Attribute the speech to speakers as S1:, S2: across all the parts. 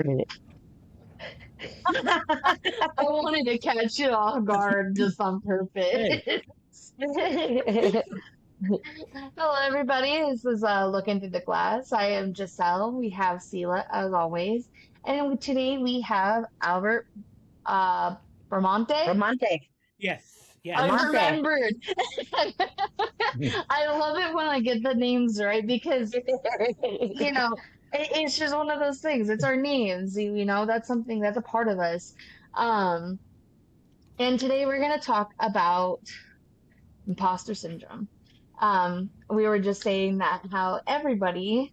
S1: I wanted to catch you off guard just on purpose.
S2: Hey,
S1: Hello, everybody. This is Looking Through the Glass. I am Jeselle. We have Sela, as always. And today we have Albert uh, Bramante.
S3: Bramante.
S2: yes,
S1: I
S2: yes.
S3: Bramante.
S1: remembered. I love it when I get the names right because, it's just one of those things. It's our names. That's something that's a part of us. Um, and today we're going to talk about imposter syndrome. We were just saying that how everybody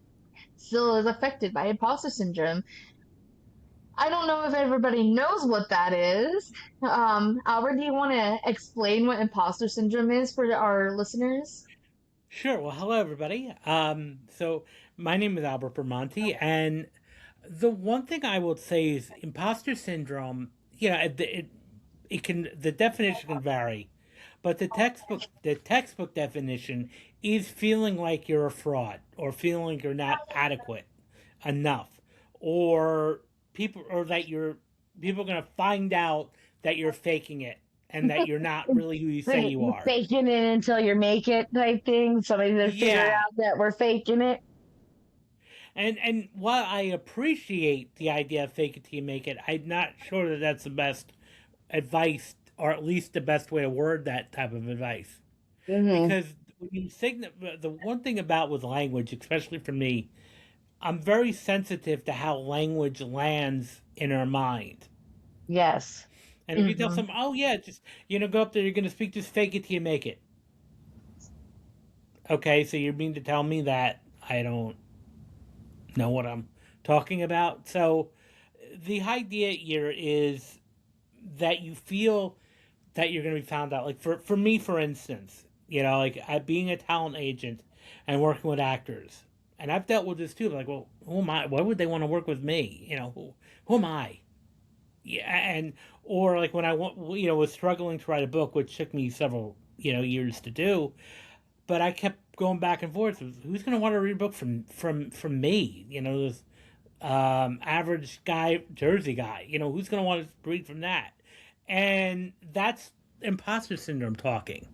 S1: still is affected by imposter syndrome. I don't know if everybody knows what that is. Albert, do you want to explain what imposter syndrome is for our listeners?
S2: Sure. Well, hello, everybody. So my name is Albert Bramante, and the one thing I would say is imposter syndrome. It can the definition can vary, but the textbook definition is feeling like you're a fraud or feeling you're not adequate enough, or people are gonna find out that you're faking it and that you're not really who you say you are.
S3: Faking it until you make it type thing. Somebody's gonna figure
S2: Yeah,
S3: out that we're faking it.
S2: and while I appreciate the idea of fake it till you make it, I'm not sure that that's the best advice, or at least the best way to word that type of advice.
S3: Hmm.
S2: Because when you the one thing about with language, especially for me, I'm very sensitive to how language lands in our mind.
S3: Yes.
S2: And if you tell
S1: Hmm.
S2: someone, "Oh yeah, just go up there, you're gonna speak, just fake it till you make it." Okay, so you mean to tell me that I don't know what I'm talking about? So the idea here is that you feel that you're going to be found out. Like for me, for instance, like being a talent agent and working with actors, and I've dealt with this too. Like, well, who am I? Why would they want to work with me? Who am I? Yeah, and or like when was struggling to write a book, which took me several years to do, but I kept going back and forth. Who's going to want to read a book from me? This average guy, Jersey guy. Who's going to want to read from that? And that's imposter syndrome talking,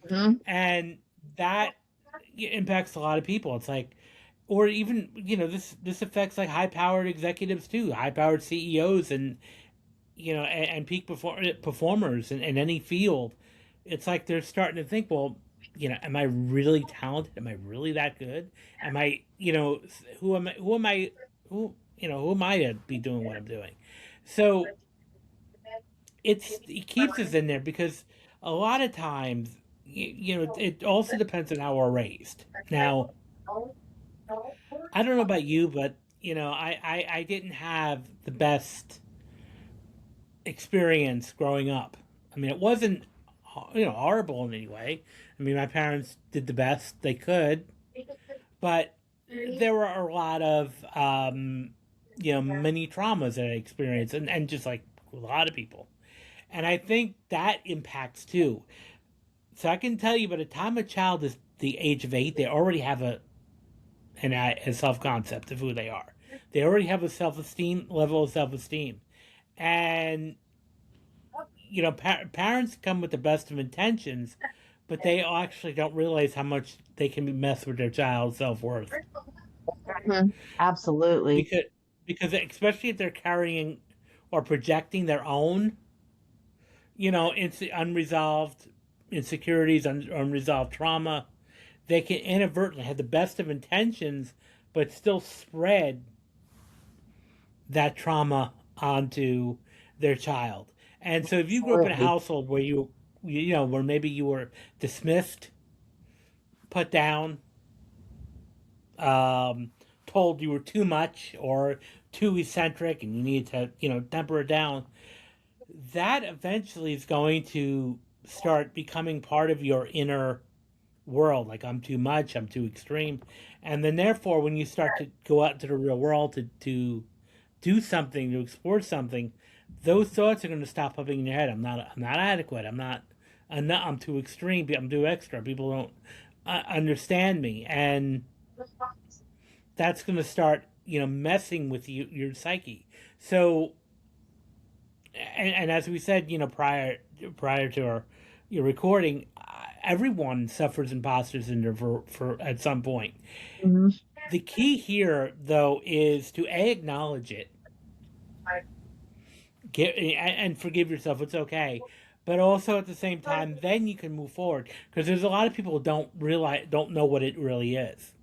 S3: Hmm.
S2: and that impacts a lot of people. It's like, or even this affects like high powered executives too, high powered CEOs, and and peak performers in any field. It's like they're starting to think, well, am I really talented? Am I really that good? Am I, who am I to be doing what I'm doing? So it keeps us in there because a lot of times, it also depends on how we're raised. Now, I don't know about you, but I didn't have the best experience growing up. I mean, it wasn't horrible in any way. I mean, my parents did the best they could, but there were a lot of many traumas that I experienced, and just like a lot of people, and I think that impacts too. So I can tell you, by the time a child is the age of 8, they already have a self concept of who they are. They already have a level of self esteem, and parents come with the best of intentions, but they actually don't realize how much they can mess with their child's self worth.
S3: Hmm. Absolutely.
S2: Because especially if they're carrying or projecting their own, unresolved insecurities, unresolved trauma, they can inadvertently have the best of intentions, but still spread that trauma onto their child. And so if you grew up in a
S3: Absolutely.
S2: household where where maybe you were dismissed, put down, um, told you were too much or too eccentric and you need to, temper it down, that eventually is going to start becoming part of your inner world. Like, I'm too much, I'm too extreme. And then, therefore, when you start to go out into the real world to do something, to explore something, those thoughts are going to stop popping in your head. I'm not adequate. I'm too extreme. I'm too extra. People don't understand me. And that's going to start, messing with your psyche. So, and as we said, prior to our your recording, everyone suffers imposter syndrome for at some point.
S3: Mhm.
S2: The key here, though, is to acknowledge it, get and forgive yourself. It's okay, but also at the same time, then you can move forward because there's a lot of people who don't know what it really is,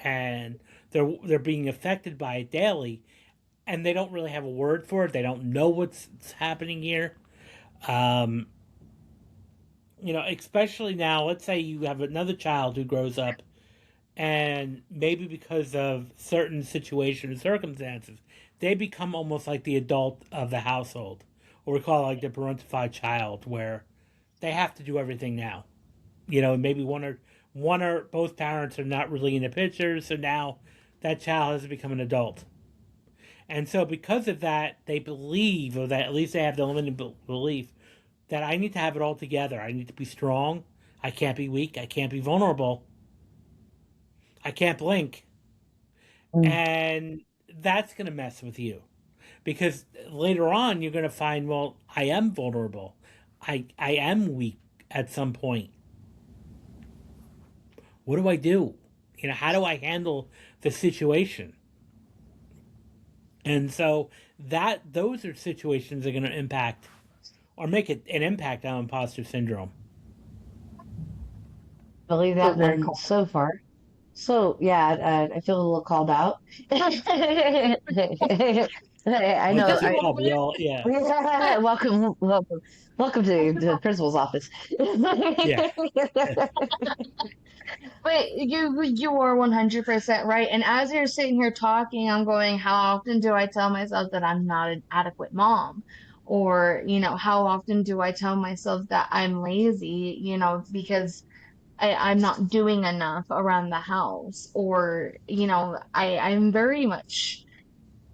S2: and they're being affected by it daily, and they don't really have a word for it. They don't know what's happening here. Um, especially now. Let's say you have another child who grows up and maybe because of certain situations or circumstances, they become almost like the adult of the household, or we call it like the parentified child, where they have to do everything now. Maybe one or both parents are not really in the picture, so now that child has become an adult, and so because of that, they believe, or that at least they have the limited belief that I need to have it all together. I need to be strong. I can't be weak. I can't be vulnerable. I can't blink.
S3: Mm.
S2: And that's going to mess with you because later on you're going to find, well, I am vulnerable. I am weak at some point. What do I do? How do I handle the situation? And so those are situations that are going to impact or make it an impact on imposter syndrome.
S3: Believe that one so far. So yeah, I feel a little called out. I
S2: Well,
S3: know.
S2: just a call. We all, yeah,
S3: Welcome to the principal's office.
S2: yeah.
S1: But you are 100% right. And as you're sitting here talking, I'm going, how often do I tell myself that I'm not an adequate mom? Or, how often do I tell myself that I'm lazy, because I'm not doing enough around the house? Or, I'm very much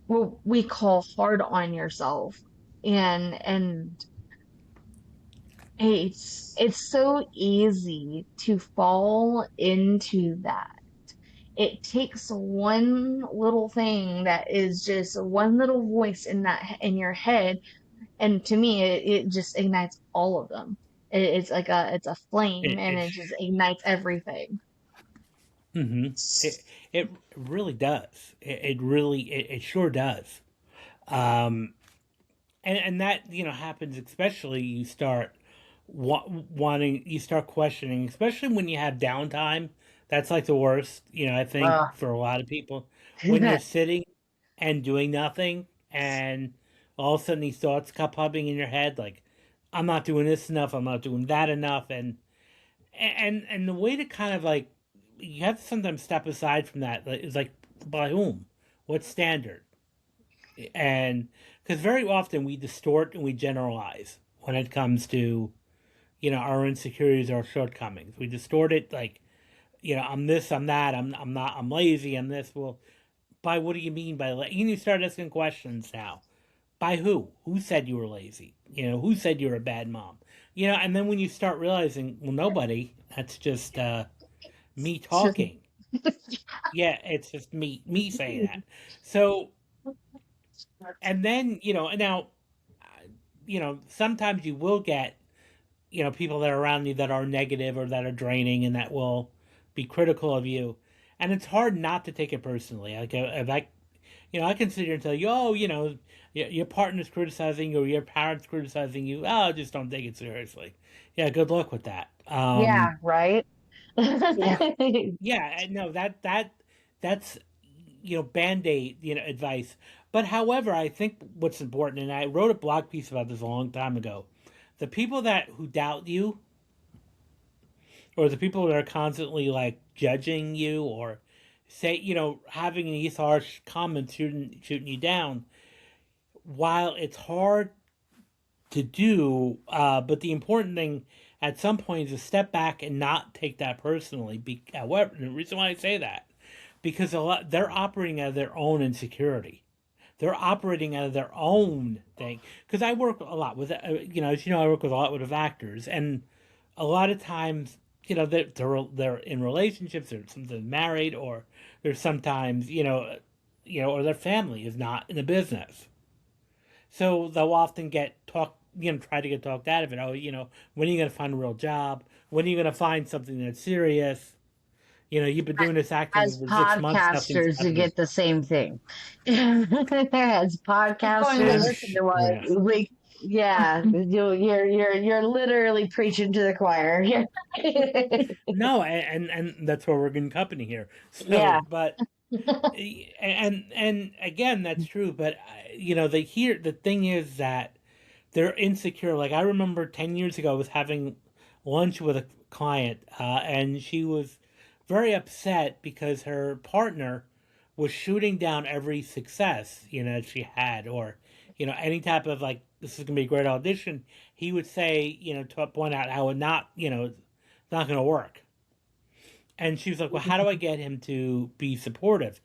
S1: what we call hard on yourself. And it's so easy to fall into that. It takes one little thing that is just one little voice in your head, and to me, it just ignites all of them. It's a flame,
S2: It,
S1: and
S2: it,
S1: it just ignites everything.
S2: mm-hmm. it really does. It sure does. Um, and that happens, especially you start wanting, you start questioning, especially when you have downtime. That's like the worst, I think,
S3: Uh,
S2: for a lot of people, when you're sitting and doing nothing, and all of a sudden these thoughts come popping in your head, like, I'm not doing this enough, I'm not doing that enough. And the way to kind of like, you have to sometimes step aside from that, is like, by whom, what standard? And because very often we distort and we generalize when it comes to our insecurities, our shortcomings. We distort it, like, I'm this, I'm that, I'm not, I'm lazy, I'm this. Well, by what do you mean by you start asking questions now. By who said you were lazy? Who said you were a bad mom? And then when you start realizing, well, nobody, that's just me talking. Yeah, it's just me saying that. So, and then and now sometimes you will get people that are around you that are negative or that are draining and that will be critical of you, and it's hard not to take it personally. Like, if I can sit here and tell you, oh, your partner's criticizing you or your parents criticizing you, oh, just don't take it seriously. Yeah, good luck with that.
S3: yeah, right.
S2: Yeah, no, that's band-aid advice. But however, I think what's important, and I wrote a blog piece about this a long time ago, the people who doubt you, or the people that are constantly like judging you, or say having these harsh comments shooting you down, while it's hard to do, but the important thing at some point is to step back and not take that personally. However, the reason why I say that, because they're operating out of their own insecurity. They're operating out of their own thing. Because I work a lot with, as I work with a lot with actors, and a lot of times, they're in relationships, or sometimes married, or there's sometimes, or their family is not in the business. So they'll often try to get talked out of it. Oh, when are you going to find a real job? When are you going to find something that's serious? You've been doing this acting
S3: As
S2: for 6 months, nothing's
S3: podcasters, you
S2: happening.
S3: get the same thing. As
S1: Keep going to
S3: podcasters,
S1: listen to what.
S2: Yeah.
S3: we yeah, you're literally preaching to the choir.
S2: No, and that's why we're good company here. So,
S3: Yeah.
S2: but and again, that's true. But the thing is that they're insecure. Like I remember 10 years ago, I was having lunch with a client, and she was very upset because her partner was shooting down every success she had, or any type of like this is gonna be a great audition. He would say to point out how it not it's not gonna work. And she was like, well, how do I get him to be supportive?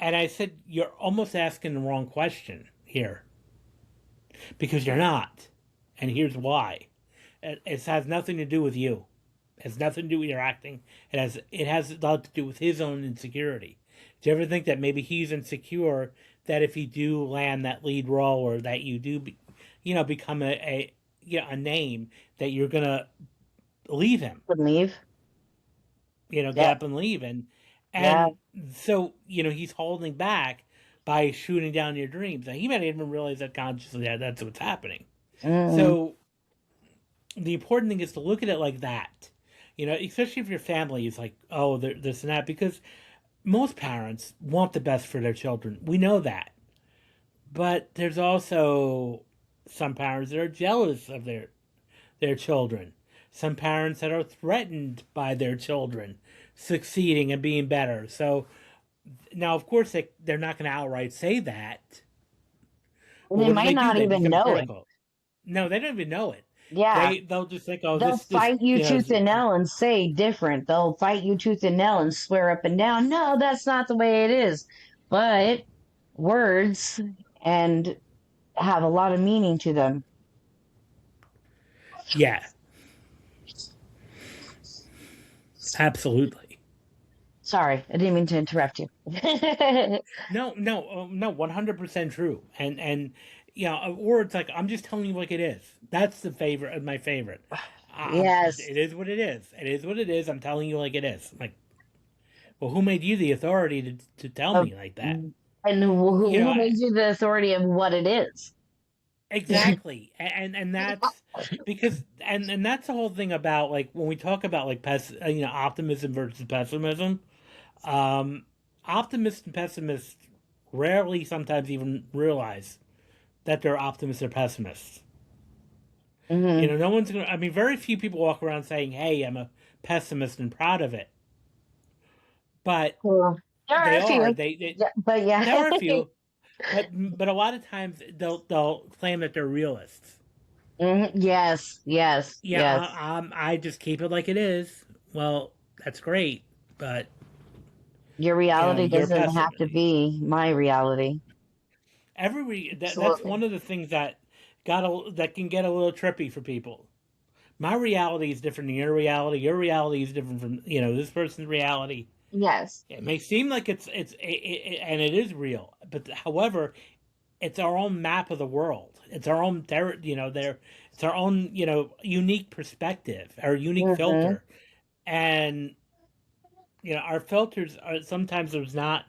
S2: And I said, you're almost asking the wrong question here because you're not. And here's why. It has nothing to do with you. It has nothing to do with your acting. It has a lot to do with his own insecurity. Do you ever think that maybe he's insecure that if you do land that lead role or that you do, become a name that you're gonna leave him?
S3: Would leave.
S2: Get
S3: Yeah.
S2: up and leave, and
S3: Yeah.
S2: and so he's holding back by shooting down your dreams. And he might even realize that consciously that's what's happening.
S3: Mm.
S2: So the important thing is to look at it like that. Especially if your family is like, oh, this and that, because most parents want the best for their children. We know that. But there's also some parents that are jealous of their children. Some parents that are threatened by their children succeeding and being better. So now, of course, they're not going to outright say that. But
S3: They
S2: what do
S3: might
S2: they do?
S3: not
S2: They
S3: even
S2: become
S3: know it.
S2: critical. No, they don't even know it.
S3: Yeah.
S2: They'll just think, oh,
S3: They'll
S2: this
S3: fight you tooth and nail and say different. They'll fight you tooth and nail and swear up and down, no, that's not the way it is. But words and have a lot of meaning to them.
S2: yeah, absolutely.
S3: Sorry, I didn't mean to interrupt you.
S2: No, 100% true. And words like I'm just telling you like it is. That's the favorite, my favorite.
S3: Yes.
S2: It is what it is. It is what it is. I'm telling you like it is. Like, well, who made you the authority to tell
S3: Of,
S2: me like that?
S3: and who,
S2: You know,
S3: who made you the authority of what it is?
S2: exactly. And that's because and that's the whole thing about like when we talk about like optimism versus pessimism. Um, Optimists and pessimists rarely sometimes even realize that they're optimists or pessimists.
S3: Hmm.
S2: No one's gonna. I mean, very few people walk around saying, "Hey, I'm a pessimist and proud of it." But
S3: Well, there are
S2: they
S3: a
S2: are.
S3: few,
S2: They
S3: yeah, but yeah.
S2: there are a few, but a lot of times they'll claim that they're realists.
S3: Yes, yes,
S2: Yeah,
S3: yes.
S2: I just keep it like it is. Well, that's great, but
S3: Your reality
S2: you're a
S3: doesn't have to
S2: pessimist.
S3: be my reality.
S2: That's
S3: Absolutely.
S2: one of the things that can get a little trippy for people. My reality is different than your reality. Your reality is different from this person's reality.
S1: Yes.
S2: It may seem like and it is real, but however, it's our own map of the world. It's our own it's our own unique perspective, our unique
S3: Hmm.
S2: filter, and our filters are sometimes there's not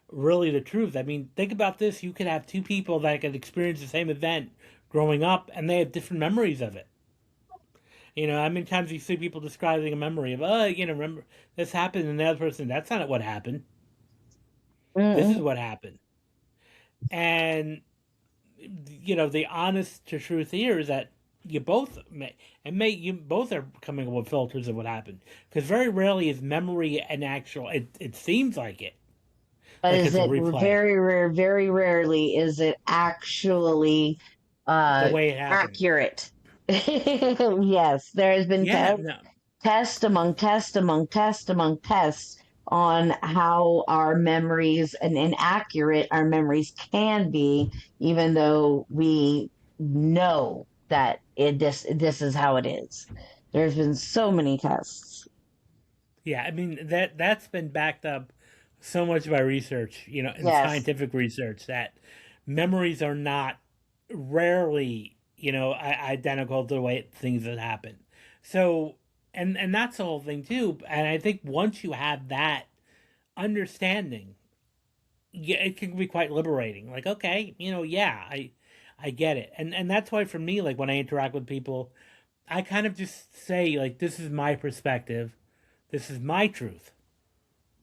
S2: really the truth. I mean, think about this: you could have two people that could experience the same event growing up, and they have different memories of it. How many times you see people describing a memory of, remember this happened, and the other person, that's not what happened. This is
S3: Mm-mm.
S2: what happened. And the honest to truth here is that you both are coming up with filters of what happened because very rarely is memory an actual. It seems
S3: But
S2: like
S3: is
S2: it's a
S3: it
S2: replay
S3: very rare, very rarely is it actually
S2: the way it happened.
S3: accurate? Yes, there has been
S2: Yeah, no,
S3: test among test among test among tests on how our memories and inaccurate our memories can be, even though we know that this is how it is. There's been so many tests.
S2: yeah. I mean that's been backed up so much by research, and
S3: Yes.
S2: scientific research that memories are not rarely, identical to the way things that happen. So, and that's the whole thing too. And I think once you have that understanding, yeah, it can be quite liberating. Like, okay, yeah, I get it. And that's why for me, like when I interact with people, I kind of just say like, this is my perspective, this is my truth.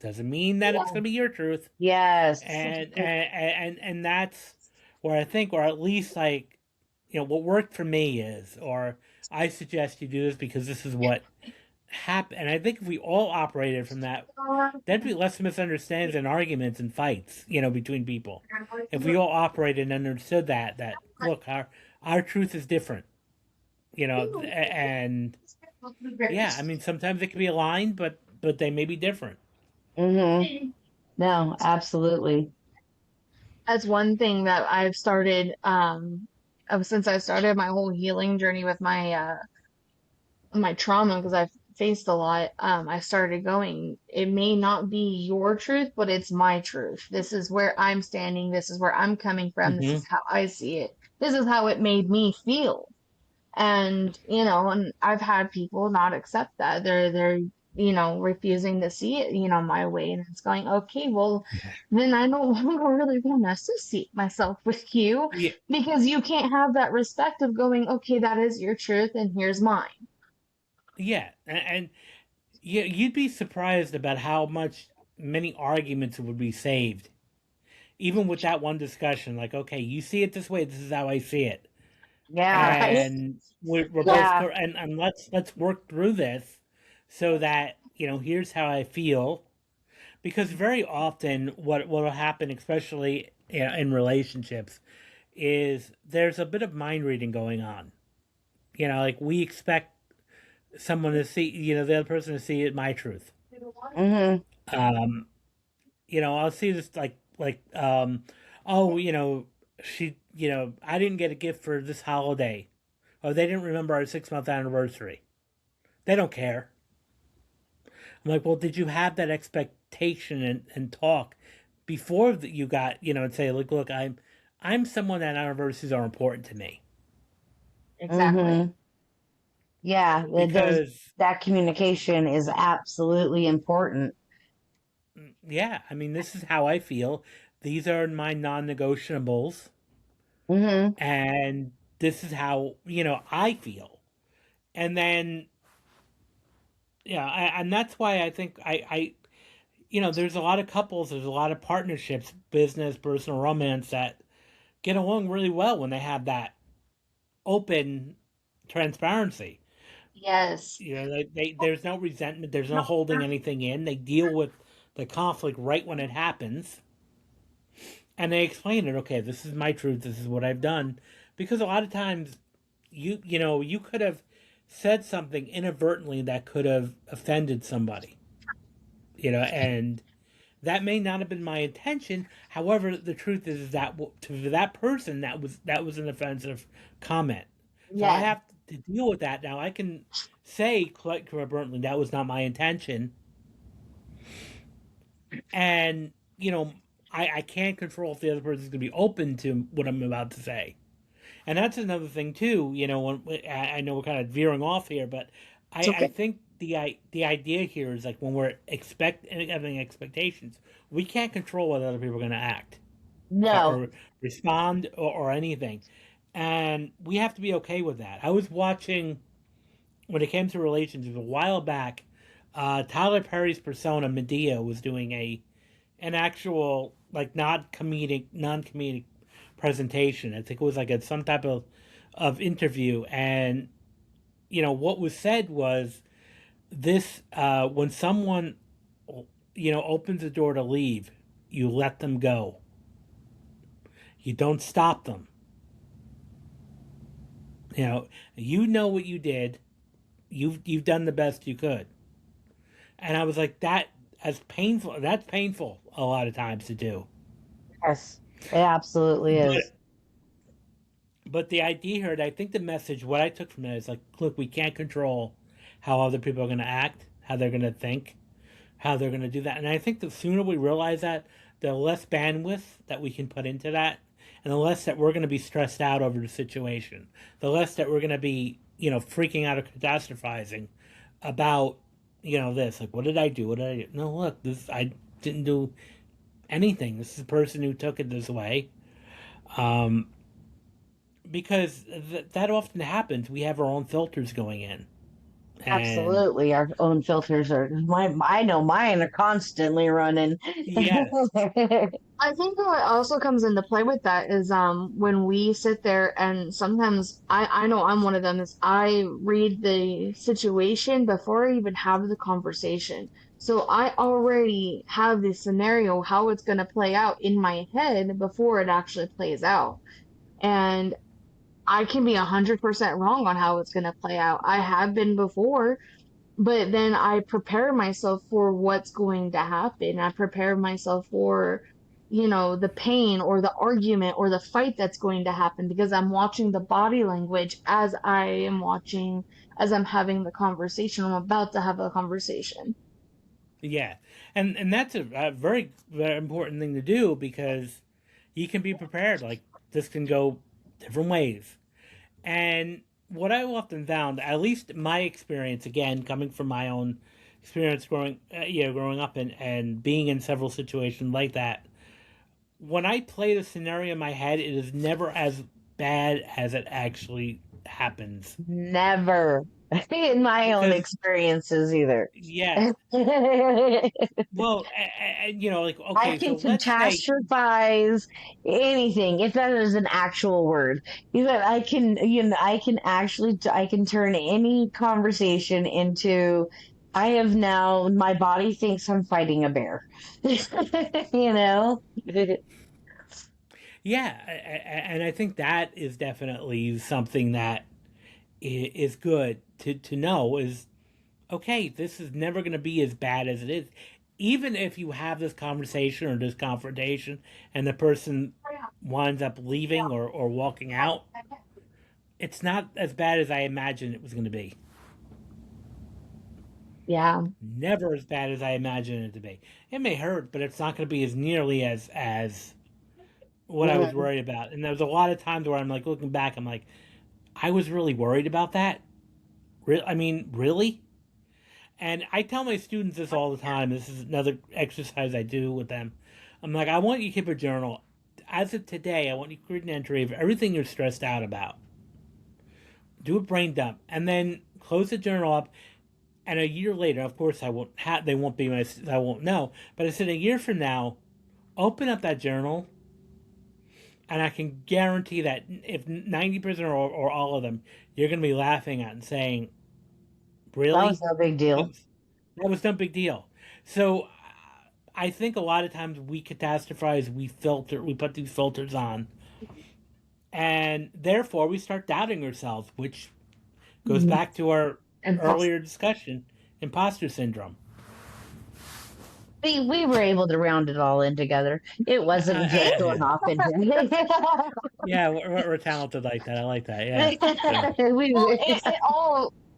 S2: Doesn't mean that it's
S3: Yeah.
S2: gonna be your truth.
S3: Yes.
S2: And that's where I think, or at least like, what worked for me is, or I suggest you do this because this is what happened. And I think if we all operated from that, there'd be less misunderstandings and arguments and fights, between people. If we all operated and understood that look, our truth is different, and yeah, I mean sometimes it can be aligned, but they may be different.
S3: Mm-hmm. No, absolutely.
S1: That's one thing that I've started, ever since I started my whole healing journey with my trauma, because I've faced a lot. I started going, it may not be your truth, but it's my truth. This is where I'm standing. This is where I'm coming from. This
S2: Hmm.
S1: is how I see it. This is how it made me feel. And, and I've had people not accept that. They're, refusing to see it, my way. And it's going, okay, well, then I no longer really want to associate myself with you
S2: Yeah,
S1: because you can't have that respect of going, okay, that is your truth and here's mine.
S2: yeah, and yeah, you'd be surprised about how much many arguments would be saved, even with that one discussion. Like, okay, you see it this way, this is how I see it,
S3: Yeah.
S1: Yes.
S2: and we're both
S3: Yeah.
S2: and let's work through this so that here's how I feel. Because very often what will happen, especially in relationships, is there's a bit of mind reading going on. Like we expect someone to see, the other person to see it my truth.
S3: Mm-hmm.
S2: um I'll see this oh, she, I didn't get a gift for this holiday, or they didn't remember our 6 month anniversary. They don't care. I'm like, well, did you have that expectation and talk before that you got, and say, look, I'm someone that anniversaries are important to me.
S1: Exactly.
S3: Mm-hmm. Yeah. There's
S2: Because
S3: that communication is absolutely important.
S2: yeah, I mean, this is how I feel. These are my non-negotiables,
S3: Mm-hmm.
S2: and this is how I feel. And then yeah, and that's why I think there's a lot of couples, there's a lot of partnerships, business, personal romance, that get along really well when they have that open transparency.
S1: Yes.
S2: There's no resentment, there's no holding anything in. They deal with the conflict right when it happens, and they explain it. Okay, this is my truth. This is what I've done. Because a lot of times, you could have said something inadvertently that could have offended somebody. And that may not have been my intention. However, the truth is that to that person, that was an offensive comment. So I
S1: Yes.
S2: have to deal with that now. I can say quite covertly that was not my intention, and I can't control if the other person is going to be open to what I'm about to say. And that's another thing too. When I know we're kind of veering off here, but
S1: It's
S2: I
S1: okay.
S2: think the idea here is like when we're having expectations, we can't control what other people are going to act
S3: No.
S2: or respond or anything, and we have to be okay with that. I was watching when it came to relationships a while back. Tyler Perry's persona Medea was doing an actual like non comedic presentation. I think it was like some type of interview, and what was said was this: when someone opens the door to leave, you let them go. You don't stop them. You know what you did. You've done the best you could. And I was like, that as painful. That's painful a lot of times to do.
S3: Yes. It absolutely is.
S2: But the idea here, and I think the message, what I took from it is like, look, we can't control how other people are going to act, how they're going to think, how they're going to do that. And I think the sooner we realize that, the less bandwidth that we can put into that, and the less that we're going to be stressed out over the situation, the less that we're going to be, freaking out or catastrophizing about, this. Like, what did I do? What did I do? No, look, I didn't do anything. This is a person who took it this way. Because that often happens. We have our own filters going in. And
S3: Absolutely, our own filters are. I know mine are constantly running.
S2: yes,
S1: I think what also comes into play with that is when we sit there and sometimes I know I'm one of them is I read the situation before I even have the conversation. So I already have the scenario how it's going to play out in my head before it actually plays out. And I can be 100% wrong on how it's going to play out. I have been before, but then I prepare myself for what's going to happen. I prepare myself for, the pain or the argument or the fight that's going to happen because I'm watching the body language as I'm having the conversation. I'm about to have a conversation.
S2: yeah, and that's a very very important thing to do because you can be prepared. Like this can go different ways. And what I often found, at least my experience, again coming from my own experience growing up and being in several situations like that, when I play the scenario in my head, it is never as bad as it actually happens.
S3: Never in my own
S2: Because
S3: experiences either.
S2: yeah, well, like
S3: I
S2: okay,
S3: can
S2: so let's say
S3: catastrophize anything if that is an actual word. I can, I can turn any conversation into. I have now. My body thinks I'm fighting a bear. you know.
S2: yeah, and I think that is definitely something that is good to know is okay, this is never going to be as bad as it is. Even if you have this conversation or this confrontation and the person winds up leaving or walking out, it's not as bad as I imagined it was going to be.
S1: Yeah.
S2: Never as bad as I imagined it to be. It may hurt, but it's not going to be as nearly as what I was
S3: Mm.
S2: worried about. And there's a lot of times where I'm like looking back, I'm like, I was really worried about that. I mean, really? And I tell my students this all the time. This is another exercise I do with them. I'm like, I want you to keep a journal. As of today, I want you to create an entry of everything you're stressed out about. Do a brain dump, and then close the journal up. And a year later, of course, I won't. They won't be my. I won't know. But I said a year from now, open up that journal, and I can guarantee that if 90% or all of them, you're going to be laughing at and saying,
S3: That was
S2: "Really?
S3: no big deal.
S2: That was no big deal." So I think a lot of times we catastrophize, we put these filters on, and therefore we start doubting ourselves, which goes
S1: Mhm.
S2: back to our
S1: And
S2: earlier discussion, imposter syndrome.
S3: We were able to round it all in together. It wasn't just going
S2: Yeah,
S3: off into.
S2: yeah, we're talented like that. I like that. Yeah. So
S1: well,
S3: we,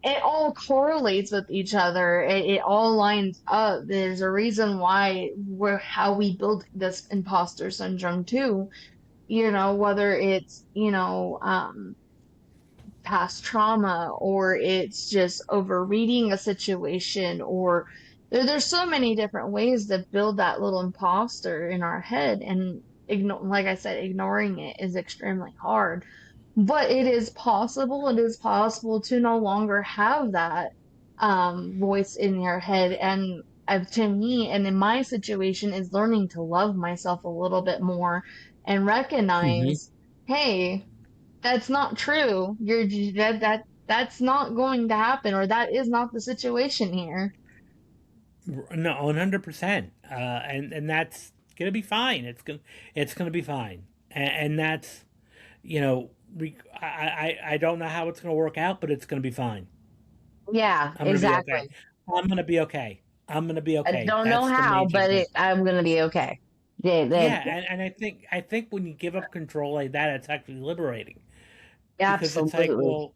S1: it all correlates with each other. It all lines up. There's a reason why we're how we build this imposter syndrome too. Whether it's past trauma or it's just overreading a situation or there's so many different ways to build that little imposter in our head and like I said, ignoring it is extremely hard. But it is possible. It is possible to no longer have that voice in your head. And to me, and in my situation, is learning to love myself a little bit more and
S2: hmm
S1: recognize, hey, that's not true. That's not going to happen, or that is not the situation here.
S2: no, 100%. And that's gonna be fine. It's gonna be fine. And that's you know, I don't know how it's gonna work out, but it's gonna be fine.
S3: yeah,
S2: I'm gonna be okay.
S3: exactly.
S2: I'm gonna be okay. I'm gonna be
S3: I
S2: okay.
S3: don't know
S2: That's the
S3: how,
S2: major
S3: but
S2: thing.
S3: I'm gonna be okay.
S2: Yeah, and I think when you give up control like that, it's actually liberating because it's like,
S3: Absolutely.
S2: well,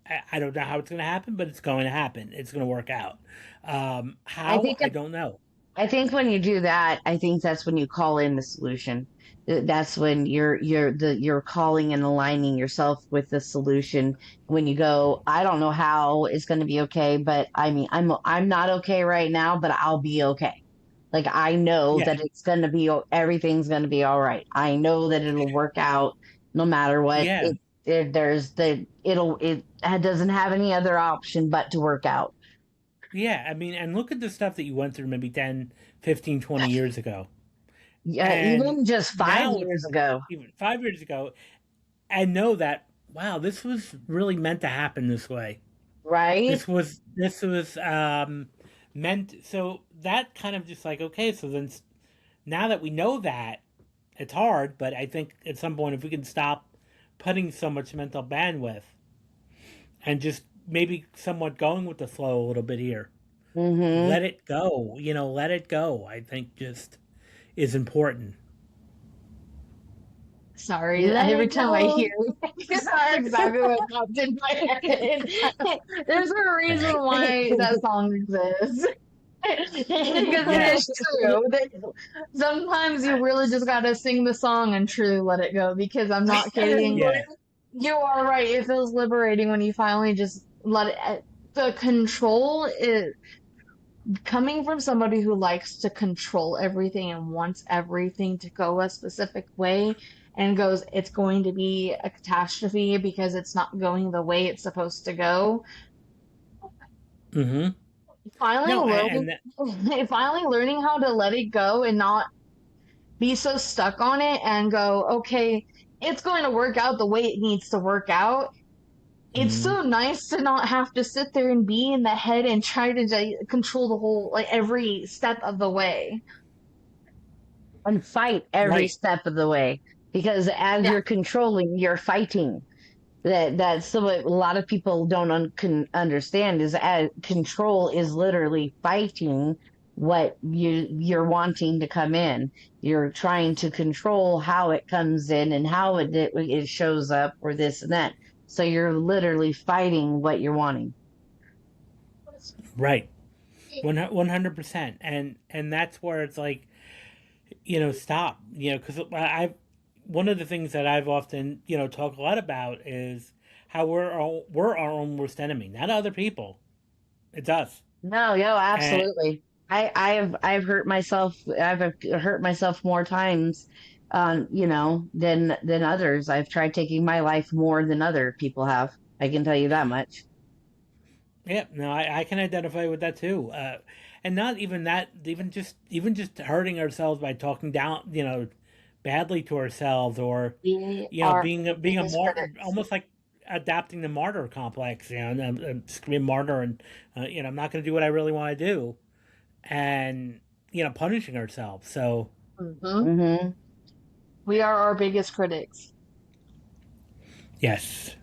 S2: I don't know how it's going to happen, but it's going to happen. It's going to work out.
S3: I
S2: How?
S3: think
S2: I don't know.
S3: I think when you do that, I think that's when you call in the solution. That's when you're calling and aligning yourself with the solution. When you go, I don't know how it's going to be okay, but I mean, I'm not okay right now, but I'll be okay. Like I know
S2: Yeah,
S3: that it's going to be everything's going to be all right. I know that it'll work out no matter what.
S2: yeah,
S3: It doesn't have any other option but to work out.
S2: yeah. I mean, and look at the stuff that you went through maybe 10, 15, 20 years ago.
S3: Yeah,
S2: And
S3: even just five
S2: now it's
S3: years ago,
S2: even 5 years ago, and know that, wow, this was really meant to happen this way.
S3: right?
S2: This was meant, so that kind of just like, okay, so then now that we know that, it's hard, but I think at some point if we can stop putting so much mental bandwidth and just maybe somewhat going with the flow a little bit here,
S3: Mm-hmm.
S2: let it go, let it go, I think just is important.
S1: Sorry,
S3: Let
S1: every
S3: it
S1: time I
S3: go.
S1: hear that's exactly what popped in my head. There's a reason why that song exists. Because it
S2: Yeah,
S1: is true. That sometimes you really just gotta sing the song and truly let it go. Because I'm not kidding.
S2: yeah.
S1: You are right. It feels liberating when you finally just let it. The control is coming from somebody who likes to control everything and wants everything to go a specific way and goes, it's going to be a catastrophe because it's not going the way it's supposed to go.
S2: Mm-hmm.
S1: Finally
S2: No,
S1: learning,
S2: and that,
S1: finally learning how to let it go and not be so stuck on it and go, okay, it's going to work out the way it needs to work out. It's
S2: mhm.
S1: so nice to not have to sit there and be in the head and try to control the whole, like every step of the way.
S3: And fight every
S2: Right.
S3: step of the way because as
S1: Yeah.
S3: you're controlling, you're fighting. That's what a lot of people don't can understand is as control is literally fighting what you're wanting to come in. You're trying to control how it comes in and how it shows up or this and that. So you're literally fighting what you're wanting.
S2: Right. 100%. And that's where it's like, stop, because I've one of the things that I've often, talk a lot about is how we're our own worst enemy, not other people. It's us.
S3: No, yo,
S2: And
S3: absolutely. I've hurt myself. I've hurt myself more times, than others. I've tried taking my life more than other people have. I can tell you that much.
S2: yeah, no, I can identify with that too. And not even that, even just hurting ourselves by talking down, badly to ourselves, or
S1: We are
S2: being a
S1: biggest
S2: martyr,
S1: critics.
S2: almost like adapting the martyr complex. And scream martyr, and I'm not going to do what I really want to do, and punishing ourselves. So
S3: Hmm.
S1: We are our biggest critics.
S2: yes.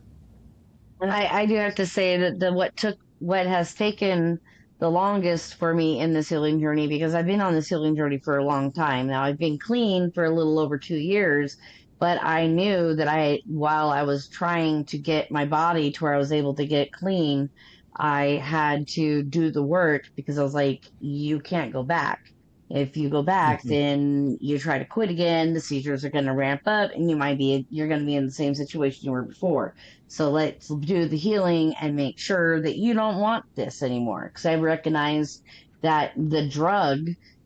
S3: And I do have to say that what has taken the longest for me in this healing journey, because I've been on this healing journey for a long time now. I've been clean for a little over 2 years, but I knew that while I was trying to get my body to where I was able to get clean, I had to do the work because I was like, you can't go back. If you go back,
S2: Hmm.
S3: then you try to quit again, the seizures are going to ramp up and you're going to be in the same situation you were before. So let's do the healing and make sure that you don't want this anymore. Because I recognized that the drug,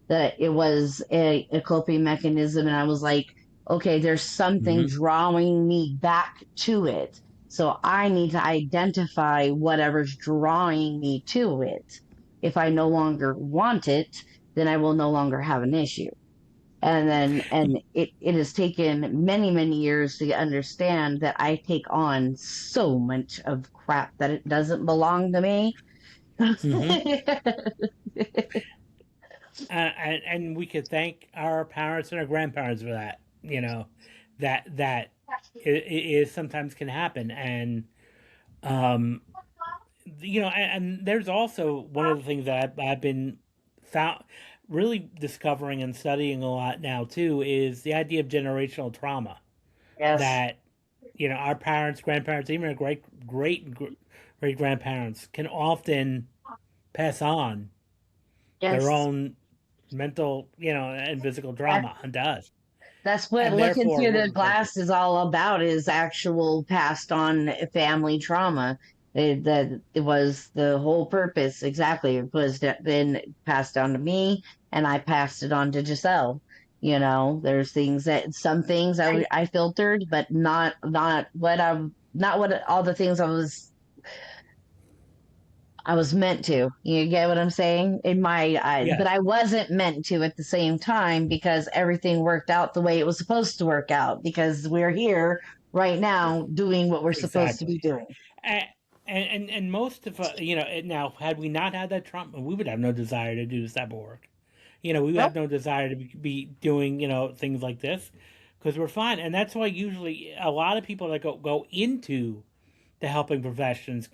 S3: that it was a coping mechanism. And I was like, okay, there's something
S2: Hmm.
S3: drawing me back to it. So I need to identify whatever's drawing me to it. If I no longer want it, then I will no longer have an issue. And it has taken many, many years to understand that I take on so much of crap that it doesn't belong to me.
S2: Hmm. And we could thank our parents and our grandparents for that. That is sometimes can happen, and um, and there's also one of the things that I've been found really discovering and studying a lot now too is the idea of generational trauma.
S3: Yes.
S2: That our parents, grandparents, even our great grandparents can often pass on their
S3: Yes.
S2: own mental, and physical
S3: That,
S2: trauma onto us.
S3: that's what
S2: And
S3: looking
S2: therefore,
S3: through
S2: we're
S3: the
S2: protected.
S3: glass is all about, is actual passed on family trauma. That it was the whole purpose. Exactly. It was then passed down to me, and I passed it on to Giselle. There's things that some things I filtered, but not what not what all the things I was meant to. You get what I'm saying? But
S2: Yes,
S3: I wasn't meant to at the same time, because everything worked out the way it was supposed to work out, because we're here right now doing what we're supposed to be
S2: exactly.
S3: doing.
S2: And and most of now, had we not had that trauma, we would have no desire to do this type of work. We
S3: Nope.
S2: have no desire to be doing things like this because we're fine, and that's why usually a lot of people that go into the helping professions,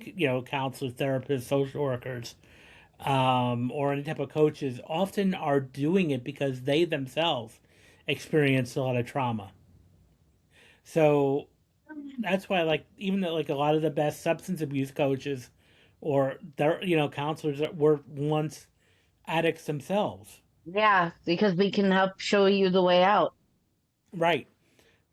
S2: counselors, therapists, social workers, or any type of coaches, often are doing it because they themselves experienced a lot of trauma. So that's why, like, even though, like, a lot of the best substance abuse coaches or their counselors that were once addicts themselves.
S3: Yeah, because we can help show you the way out.
S2: Right.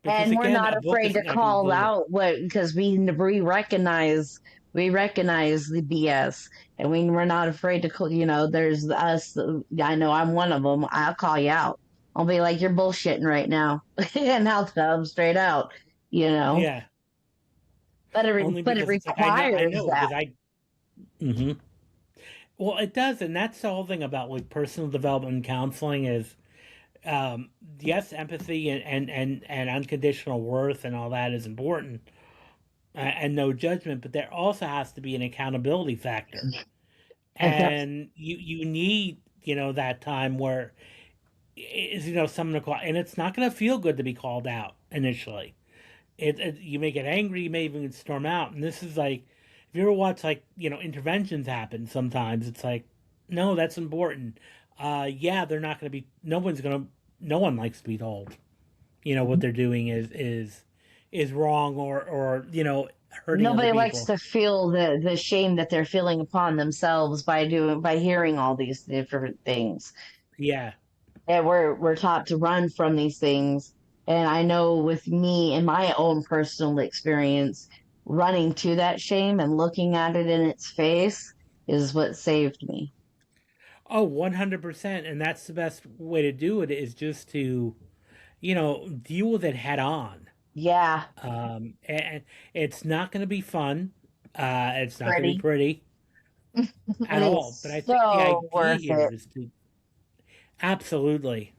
S2: Because
S3: And we're
S2: again,
S3: not
S2: a book
S3: afraid to
S2: isn't going to be
S3: call
S2: the
S3: out what, because we recognize the BS, and we're not afraid to call. There's us. I know I'm one of them. I'll call you out. I'll be like, you're bullshitting right now, and I'll tell them straight out. You know,
S2: yeah. Only
S3: but it
S2: because it's like I
S3: requires
S2: know
S3: that.
S2: because I. Hmm. Well, it does, and that's the whole thing about like personal development and counseling is, yes, empathy and unconditional worth and all that is important, and no judgment, but there also has to be an accountability factor, and you need that time where is someone to call, and it's not going to feel good to be called out initially. You may get angry, you may even storm out, and this is like if you ever watch like interventions happen. Sometimes it's like, no, that's important. Yeah, they're not going to be. No one's going to. No one likes to be told. What they're doing is wrong or hurting other
S3: Nobody likes
S2: people.
S3: to feel the shame that they're feeling upon themselves by hearing all these different things.
S2: Yeah.
S3: And we're taught to run from these things. And I know with me in my own personal experience, running to that shame and looking at it in its face is what saved me.
S2: Oh, 100%. And that's the best way to do it is just to deal with it head on.
S3: Yeah,
S2: And it's not going to be fun. It's not going to be
S3: pretty.
S2: pretty
S3: But
S2: at all. But
S3: it's
S2: I think the
S3: so
S2: idea
S3: worth
S2: here
S3: it.
S2: is to absolutely.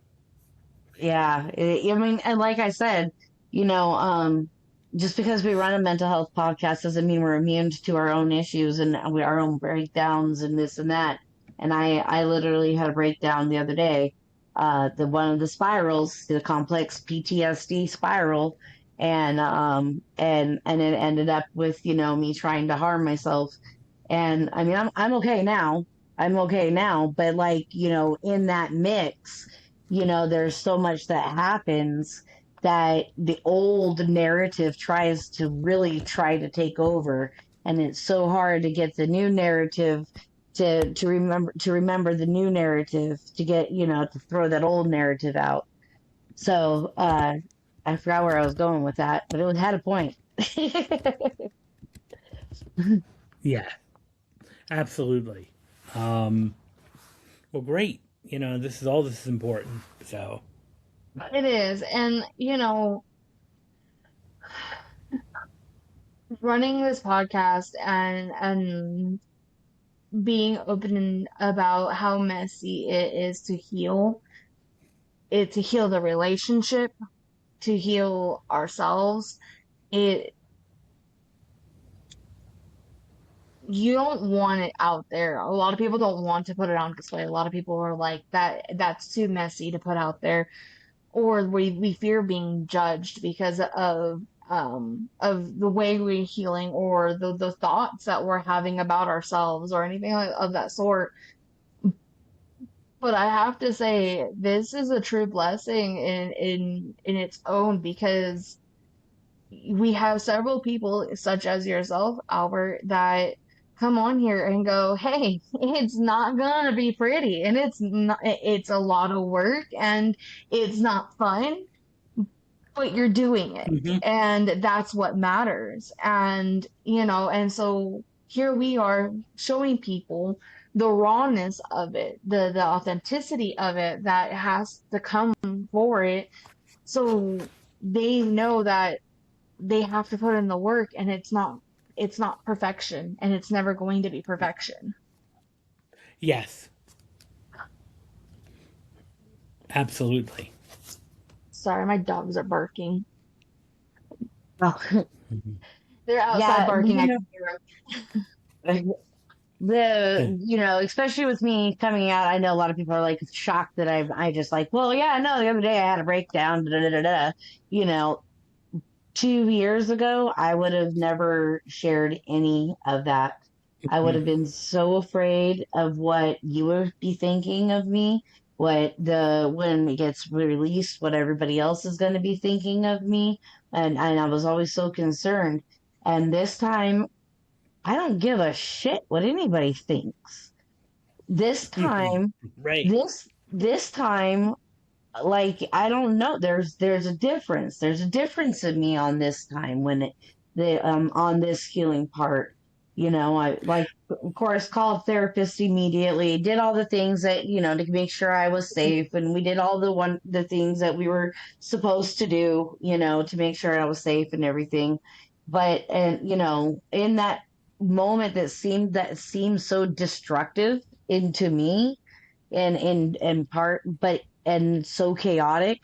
S3: Yeah, I mean, and like I said, you know, um, just because we run a mental health podcast doesn't mean we're immune to our own issues and our own breakdowns and this and that. And I literally had a breakdown the other day. The one of the spirals, the complex PTSD spiral, and it ended up with me trying to harm myself. And I mean, I'm okay now. I'm okay now, but like in that mix there's so much that happens that the old narrative tries to really try to take over, and it's so hard to get the new narrative to remember the new narrative, to get to throw that old narrative out. So I forgot where I was going with that, but had a point.
S2: Yeah, absolutely. Um, well, great. This is important. So,
S1: It is. And, running this podcast and being open about how messy it is to heal, to heal the relationship, to heal ourselves. It You don't want it out there. A lot of people don't want to put it on display. A lot of people are like that's too messy to put out there, or we fear being judged because of the way we're healing, or the thoughts that we're having about ourselves, or anything of that sort. But I have to say, this is a true blessing in its own, because we have several people, such as yourself, Albert, that come on here and go, "Hey, it's not gonna be pretty, and it's a lot of work, and it's not fun, but you're doing it,
S2: Hmm.
S1: and that's what matters." And and so here we are showing people the rawness of it, the authenticity of it that has to come for it, so they know that they have to put in the work, and it's not perfection, and it's never going to be perfection.
S2: Yes, absolutely.
S1: Sorry, my dogs are barking.
S3: Oh,
S2: Mhm.
S1: They're outside
S3: yeah,
S1: barking. I can hear
S3: especially with me coming out, I know a lot of people are like shocked that I just like, well, yeah, no, the other day I had a breakdown, da, da, da, da. You know, 2 years ago, I would have never shared any of that. I would
S2: Mhm.
S3: have been so afraid of what you would be thinking of me, when it gets released, what everybody else is going to be thinking of me. And I was always so concerned. And this time, I don't give a shit what anybody thinks. This time,
S2: Right.
S3: this time, like I don't know. There's a difference. There's a difference in me on this time when the on this healing part. I like of course called therapist immediately, did all the things that to make sure I was safe, and we did all the things that we were supposed to do, to make sure I was safe and everything. But and in that moment that seemed so destructive into me and part but and so chaotic,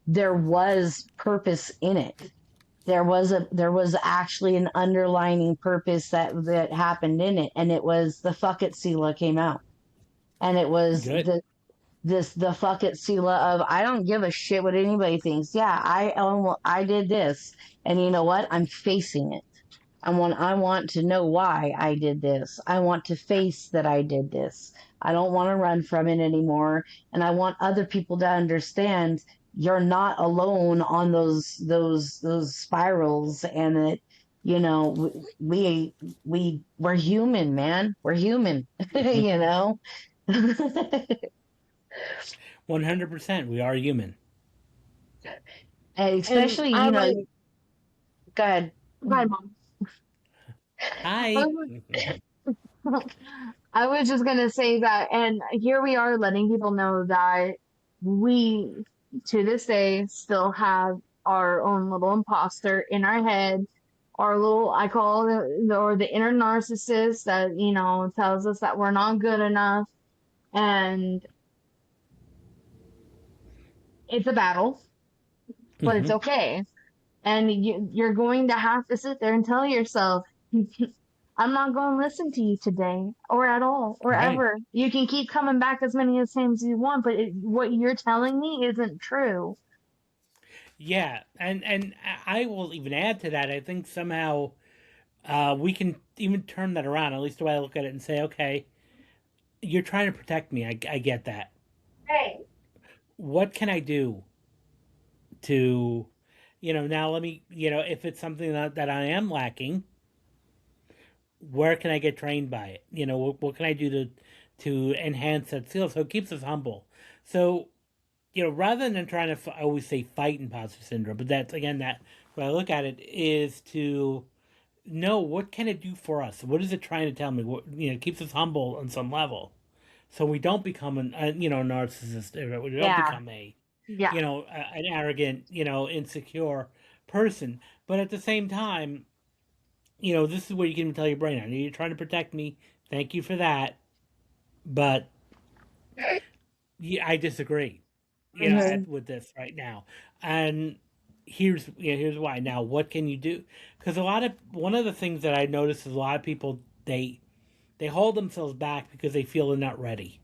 S3: there was purpose in it. There was actually an underlining purpose that happened in it, and it was the fuck it Sela came out. And it was
S2: Good.
S3: the fuck it Sela of I don't give a shit what anybody thinks. Yeah, I did this, and you know what, I'm facing it. I want to know why I did this. I want to face that I did this. I don't want to run from it anymore. And I want other people to understand you're not alone on those spirals, and that we're human, man. We're human.
S2: Mhm.
S3: you know.
S2: 100%. We are human.
S3: And
S1: And
S3: especially,
S1: I like,
S3: go ahead.
S1: go ahead, Mom. I
S2: Hi.
S1: was, I was just gonna say that, and here we are letting people know that we, to this day, still have our own little imposter in our head, our little, I call it, or the inner narcissist that, tells us that we're not good enough. And it's a battle, but it's
S2: Hmm.
S1: okay. And you're going to have to sit there and tell yourself, I'm not going to listen to you today or at all or
S2: Right.
S1: ever. You can keep coming back as many as times as you want, but what you're telling me isn't true.
S2: Yeah, and I will even add to that. I think somehow we can even turn that around. At least the way I look at it, and say, okay, you're trying to protect me. I get that.
S1: Hey.
S2: What can I do to, now let me, if it's something that I am lacking, where can I get trained by it? What can I do to enhance that skill so it keeps us humble? So, rather than trying to I always say fight imposter syndrome, but that's again that when I look at it is to know what can it do for us. What is it trying to tell me? What keeps us humble on some level, so we don't become a narcissist. We don't
S3: Yeah.
S2: become a
S1: Yeah.
S2: an arrogant, insecure person. But at the same time, this is where you can even tell your brain, you're trying to protect me. Thank you for that. But yeah, I disagree.
S3: Hmm.
S2: With this right now, and here's why. Now, what can you do? Because one of the things that I notice is a lot of people they hold themselves back because they feel they're not ready.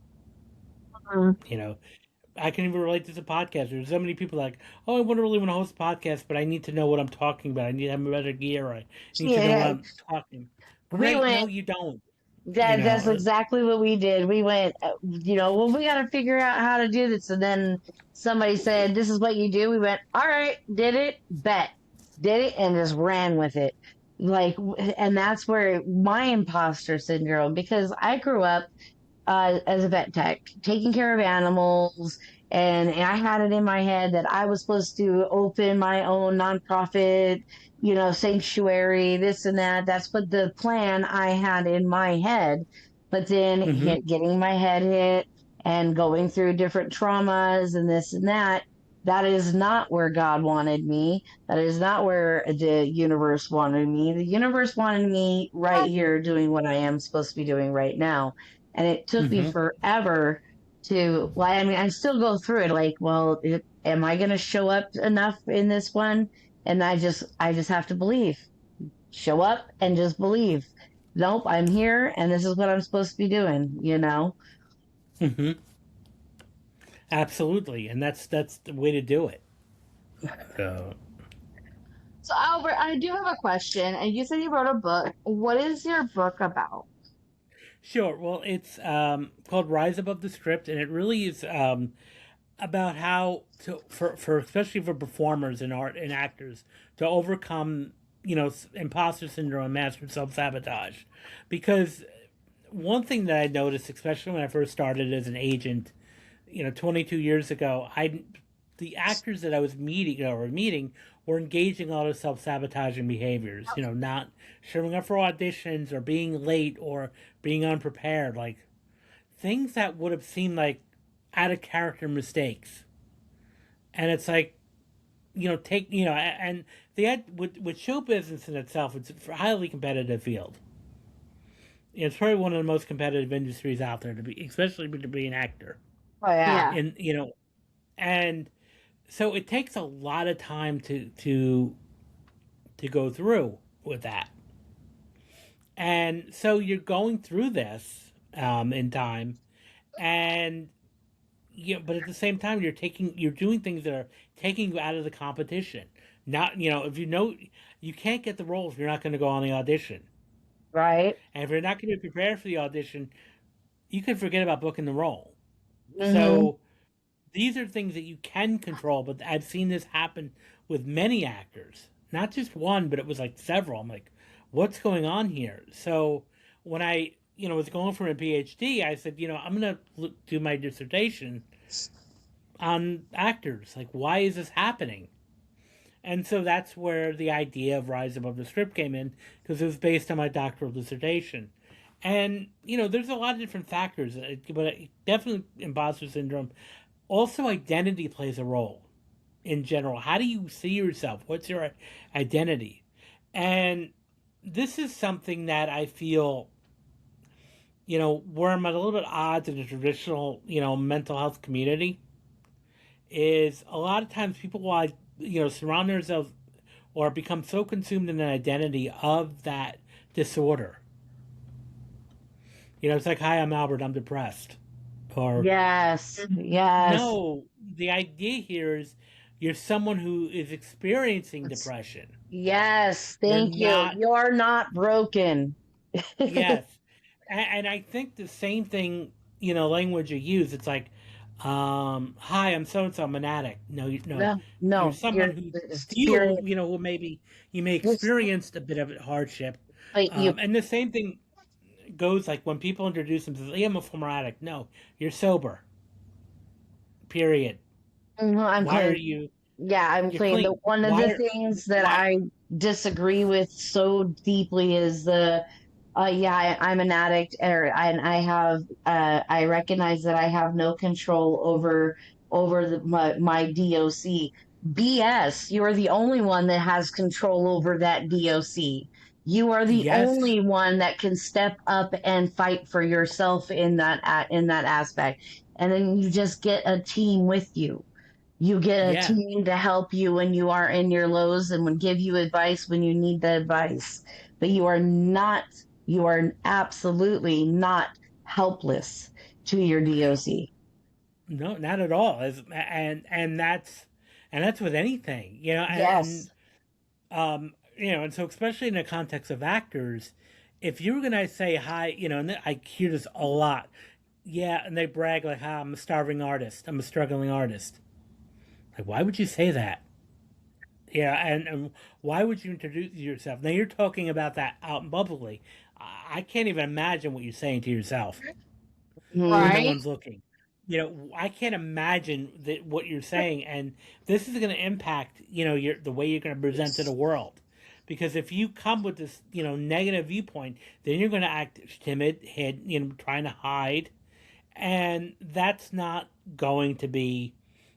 S1: Mhm.
S2: You know, I can even relate to the podcast. There's so many people like, oh, I want to really want to host a podcast, but I need to know what I'm talking about. I need to have better gear. I need to know what
S3: Yeah.
S2: I'm talking.
S3: We
S2: Great.
S3: went
S2: No, you don't.
S3: That's exactly what we did. We went, well, we got to figure out how to do this. And then somebody said, this is what you do. We went, all right, did it, bet. did it and just ran with it. Like, and that's where my imposter syndrome, because I grew up as a vet tech, taking care of animals. And I had it in my head that I was supposed to open my own nonprofit, sanctuary, this and that. That's what the plan I had in my head. But then
S2: Mm-hmm.
S3: getting my head hit and going through different traumas and this and that, that is not where God wanted me. That is not where the universe wanted me. The universe wanted me right here doing what I am supposed to be doing right now. And it took me
S2: Mm-hmm.
S3: forever to, well, I mean, I still go through it like, well, am I going to show up enough in this one? And I just have to believe, show up and just believe. Nope, I'm here and this is what I'm supposed to be doing.
S2: Mm-hmm. Absolutely, and that's the way to do it. So,
S1: So, Albert, I do have a question. And you said you wrote a book. What is your book about?
S2: sure. Well, it's called Rise Above the Script, and it really is about how to for especially for performers and art and actors to overcome imposter syndrome and master self sabotage, because one thing that I noticed, especially when I first started as an agent, 22 years ago, the actors that I was meeting were engaging in a lot of self-sabotaging behaviors, not showing up for auditions or being late or being unprepared, like things that would have seemed like out of character mistakes. And it's like, take, and with show business in itself, it's a highly competitive field. It's probably one of the most competitive industries out there to be, especially to be an actor.
S3: Oh, yeah.
S1: Yeah.
S2: And and so it takes a lot of time to go through with that. And so you're going through this in time, and but at the same time you're doing things that are taking you out of the competition. Not if you can't get the role if you're not going to go on the audition,
S3: Right.
S2: and if you're not going to be prepared for the audition, you can forget about booking the role.
S3: Mm-hmm.
S2: So these are things that you can control, but I've seen this happen with many actors, not just one, but it was like several. I'm like, what's going on here? So when I, was going for a PhD, I said, I'm going to do my dissertation on actors. Like, why is this happening? And so that's where the idea of Rise Above the Script came in, because it was based on my doctoral dissertation. And, there's a lot of different factors, but definitely imposter syndrome. Also, identity plays a role in general. How do you see yourself? What's your identity? And this is something that I feel, where I'm at a little bit odds in the traditional, mental health community, is a lot of times people will, surround themselves or become so consumed in an identity of that disorder. It's like, hi, I'm Albert, I'm depressed. Or,
S3: Yes. Yes.
S2: no, the idea here is you're someone who is experiencing depression.
S3: Yes.
S2: You're
S3: Thank you.
S2: not,
S3: You're not broken.
S2: yes. And I think the same thing, language you use, it's like, hi, I'm so and so, I'm an addict. No, no,
S3: No,
S2: you're
S3: no,
S2: someone
S3: you're
S2: who feel,
S3: experiencing
S2: who maybe you may
S3: this,
S2: experienced a bit of hardship.
S3: but you,
S2: And the same thing goes like when people introduce themselves, yeah, I'm a former addict. No, you're sober. Period.
S3: I'm
S2: Why are
S3: clean.
S2: you?
S3: Yeah, I'm
S2: You're
S3: clean.
S2: clean.
S3: But one of the things that
S2: Why?
S3: I disagree with so deeply is yeah, I'm an addict, and I recognize that I have no control over my DOC. BS. You are the only one that has control over that DOC. You are the
S2: Yes.
S3: only one that can step up and fight for yourself in that aspect. And then you just get a team with you. You get a
S2: Yeah.
S3: team to help you when you are in your lows and will give you advice when you need the advice. But you are absolutely not helpless to your DOC.
S2: No, not at all. And that's with anything,
S3: Yes.
S2: and so especially in the context of actors, if you were gonna say hi, and I hear this a lot, yeah, and they brag like, "Hi, I'm a starving artist. I'm a struggling artist." Like, why would you say that? Yeah, and why would you introduce yourself? Now you're talking about that out in publicly. I can't even imagine what you're saying to yourself when no
S3: Mhm.
S1: Right?
S2: one's looking. I can't imagine that what you're saying, and this is going to impact the way you're going to present to the world. Because if you come with this negative viewpoint, then you're going to act timid, hid, trying to hide, and that's going to be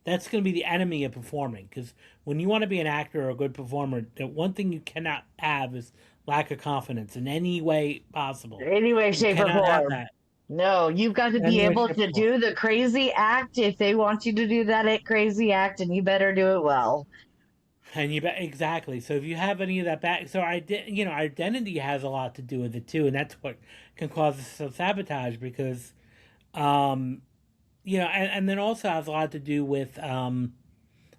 S2: the enemy of performing. Because when you want to be an actor or a good performer, the one thing you cannot have is lack of confidence in any way possible.
S3: Any way,
S2: You
S3: shape, or
S2: cannot have
S3: form.
S2: that
S3: No, you've got to
S2: in
S3: be
S2: any way,
S3: able
S2: shape,
S3: to
S2: or form.
S3: do the crazy act if they want you to do that crazy act, and you better do it well.
S2: And exactly. So if you have any of that back, so identity has a lot to do with it too, and that's what can cause self sabotage because, um, and then also has a lot to do with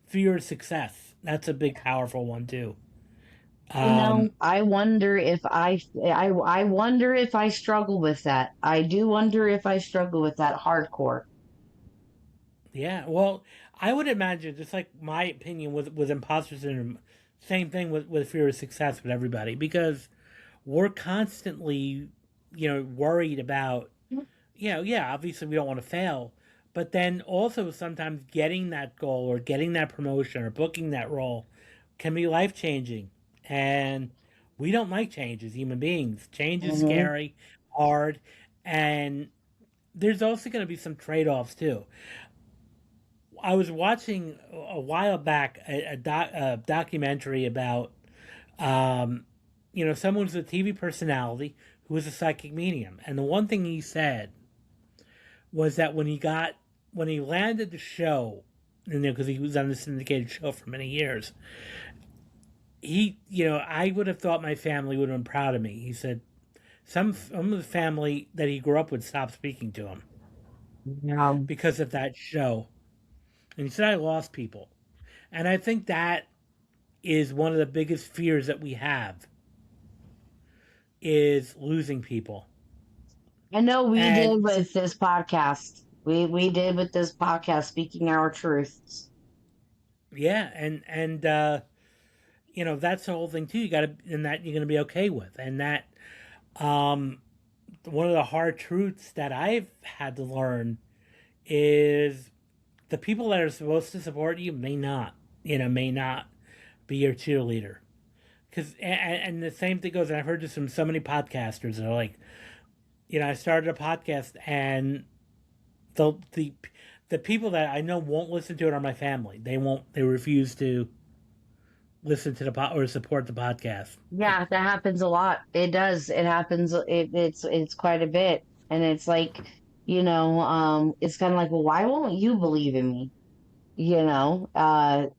S2: fear of success. That's a big, powerful one too. Um,
S3: I wonder if I wonder if I struggle with that. I do wonder if I struggle with that hardcore.
S2: yeah. Well, I would imagine, just like my opinion with imposter syndrome, same thing with fear of success with everybody because we're constantly, worried about yeah, obviously we don't want to fail, but then also sometimes getting that goal or getting that promotion or booking that role can be life changing. And we don't like change as human beings. Change is
S3: Hmm.
S2: scary, hard, and there's also going to be some trade offs too. I was watching a while back a documentary about someone who's a TV personality who was a psychic medium, and the one thing he said was that when he landed the show, because he was on the syndicated show for many years, I would have thought my family would have been proud of me. He said some of the family that he grew up with stopped speaking to him
S3: Yeah.
S2: because of that show, and he said I lost people, and I think that is one of the biggest fears that we have is losing people.
S3: I know we
S2: And
S3: did with this podcast. We did with this podcast, speaking our truths.
S2: yeah, and that's the whole thing too. You got to, and that you're going to be okay with, and that um, one of the hard truths that I've had to learn is the people that are supposed to support you may not be your cheerleader. Because and the same thing goes, and I've heard this from so many podcasters. They're like, I started a podcast, and the the people that I know won't listen to it are my family. They won't. They refuse to listen to the pod or support the podcast.
S3: Yeah, that happens a lot. It does. It happens. It's quite a bit, and it's like, it's kind of like, well, why won't you believe in me? You know,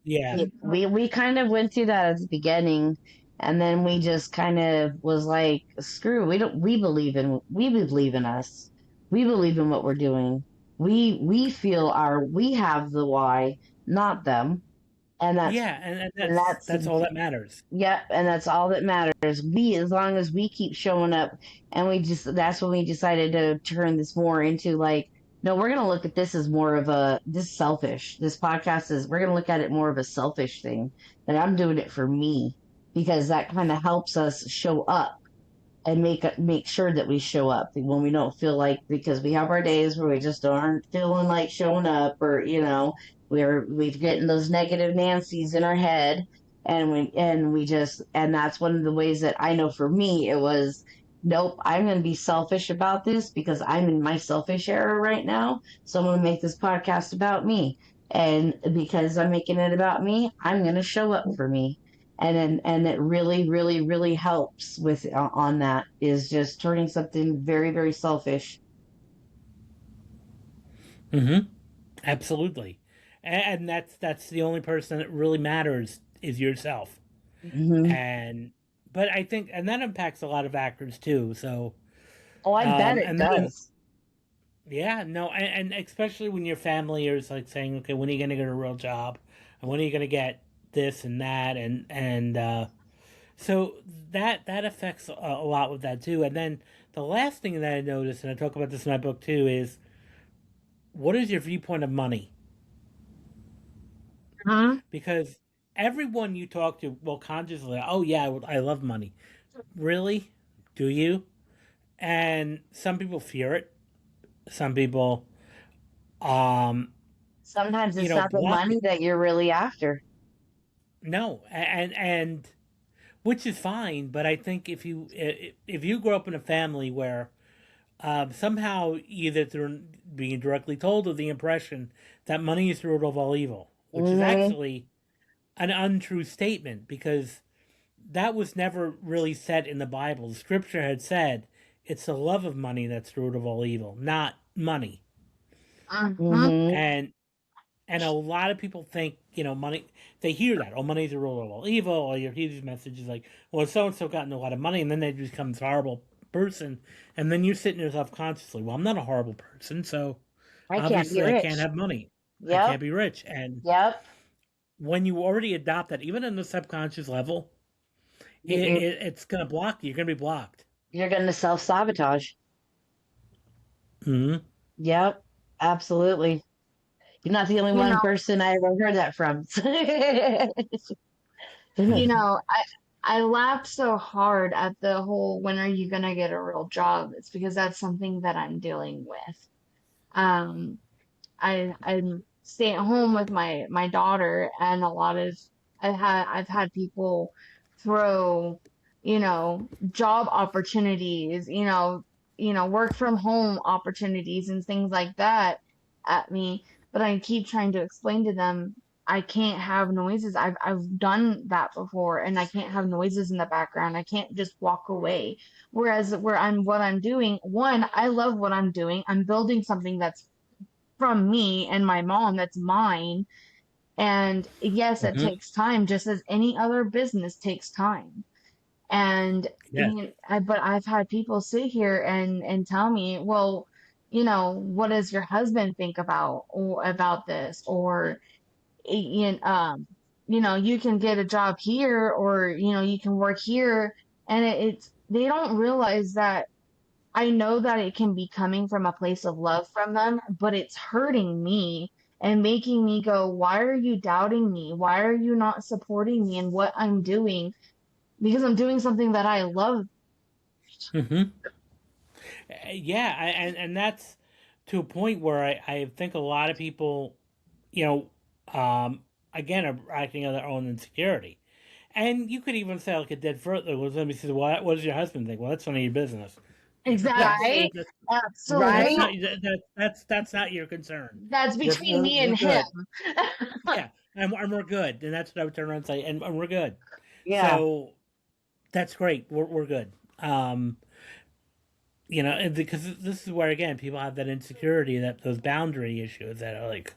S2: Yeah,
S3: we kind of went through that at the beginning, and then we just kind of was like, screw, we believe in us. We believe in what we're doing. We have the why, not them. And
S2: yeah, and
S3: that's
S2: that's all that matters.
S3: yep, and that's all that matters. As long as we keep showing up, and that's when we decided to turn this more into like, no, we're going to look at this as more of this selfish. This podcast we're going to look at it more of a selfish thing, that I'm doing it for me, because that kind of helps us show up and make sure that we show up when we don't feel like, because we have our days where we just aren't feeling like showing up, or we've getting those negative Nancy's in our head, and that's one of the ways that I know for me it was, nope, I'm going to be selfish about this because I'm in my selfish era right now, so I'm going to make this podcast about me, and because I'm making it about me, I'm going to show up for me. And it really, really, really helps with on that, is just turning something very, very selfish.
S2: Mm-hmm. Absolutely, and that's the only person that really matters is yourself.
S3: Hmm.
S2: And but I think, and that impacts a lot of actors too. So
S3: Oh, I bet it
S2: and then
S3: does.
S2: yeah, no, and especially when your family is like saying, okay, when are you going to get a real job, and when are you going to get this and that, and so that affects a lot with that too. And then the last thing that I noticed, and I talk about this in my book too, is what is your viewpoint of money?
S3: Huh?
S2: Because everyone you talk to will consciously, oh yeah, I love money. Really? Do you? And some people fear it. Some people, um,
S3: Sometimes it's not the
S2: block
S3: money
S2: it.
S3: that you're really after.
S2: No, and which is fine. But I think if you grow up in a family where somehow either through being directly told or the impression that money is the root of all evil, which is
S3: Hmm.
S2: actually an untrue statement because that was never really said in the Bible. The scripture had said it's the love of money that's the root of all evil, not money.
S1: Uh-huh.
S3: Hmm.
S2: And a lot of people think, money, they hear that, oh, money's the root of all evil, or you hear these messages like, well, so and so gotten a lot of money, and then they become this horrible person. And then you're sitting there self consciously, well, I'm not a horrible person, so
S3: I can't be
S2: obviously I can't
S3: rich.
S2: have money. I
S3: Yep.
S2: can't be rich. And
S3: Yep.
S2: when you already adopt that, even in the subconscious level, it's going to block you. You're going to be blocked.
S3: You're going to self sabotage.
S2: Mm-hmm.
S3: Yep. Absolutely. You're not the only
S1: You
S3: one
S1: know,
S3: person I ever heard that from.
S1: you know, I laughed so hard at the whole when are you gonna get a real job? It's because that's something that I'm dealing with. Um, I'm staying at home with my daughter, and a lot of I've had people throw, job opportunities, work from home opportunities and things like that at me. But I keep trying to explain to them I can't have noises. I've done that before, and I can't have noises in the background. I can't just walk away. Whereas what I'm doing, one, I love what I'm doing. I'm building something that's from me and my mom, that's mine. And yes, it
S2: Mm-hmm.
S1: takes time, just as any other business takes time. And
S2: Yes.
S1: but I've had people sit here and tell me, well, what does your husband think about this? Or you you can get a job here, or you can work here. And it's they don't realize that I know that it can be coming from a place of love from them, but it's hurting me and making me go, why are you doubting me? Why are you not supporting me in what I'm doing? Because I'm doing something that I love.
S2: Mm-hmm. Yeah, and that's to a point where I think a lot of people, you know, again, are acting on their own insecurity. And you could even say, like, a dead further was, let me say, well, what does your husband think? Well, that's none of your business. That's
S1: Exactly.
S3: Right?
S2: that's that's
S3: Right?
S1: Absolutely.
S2: not that's not your concern.
S1: That's between me
S2: We're
S1: and him.
S2: good. Yeah, and we're good. And that's what I would turn around and say, and we're good.
S3: Yeah.
S2: So that's great. We're good. Um, and because this is where again people have that insecurity, that those boundary issues that are like,